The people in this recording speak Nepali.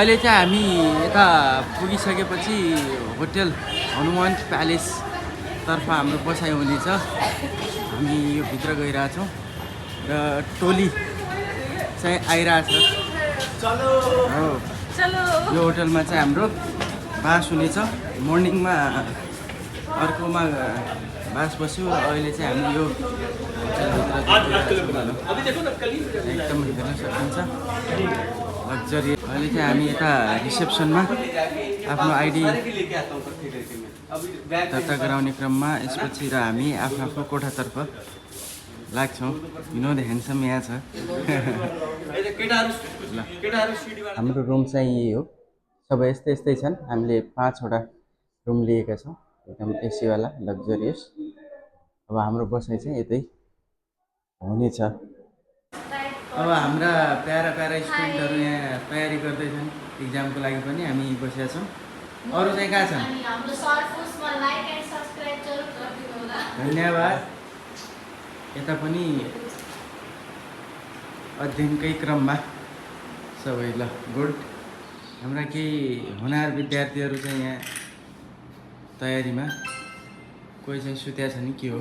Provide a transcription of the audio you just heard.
अहिले चाहिँ हामी यता पुगिसकेपछि होटल हनुमान प्यालेस तर्फ हाम्रो बसाइ हुनेछ। हामी यो भित्र गइरहेछौँ र टोली चाहिँ आइरहेछ। यो होटलमा चाहिँ हाम्रो बास हुनेछ। मर्निङमा अर्कोमा बास बस्यो र अहिले चाहिँ हामी यो एकदम हेर्न सकिन्छ लग्जरी। अहिले चाहिँ हामी यता रिसेप्सनमा आफ्नो आइडी दर्ता गराउने क्रममा यसपछि र हामी आफ्नो आफ्नो कोठातर्फ लाग्छौँ। विनोद ह्यान्डसम यहाँ छ। हाम्रो रुम चाहिँ यही हो। सबै यस्तै छन्। हामीले 5वटा रुम लिएका छौँ, एकदम एसीवाला लग्जरियस। अब हाम्रो बसाइ चाहिँ यतै हुनेछ। अब हाम्रा प्यारा स्टुडेन्टहरू यहाँ तयारी गर्दैछन् इक्जामको लागि पनि। हामी बसेका छौँ। अरू चाहिँ कहाँ छन्? धन्यवाद। यता पनि अध्ययनकै क्रममा सबै ल गुड। हाम्रा केही होनहार विद्यार्थीहरू चाहिँ यहाँ तयारीमा। कोही चाहिँ सुत्या छ नि के हो।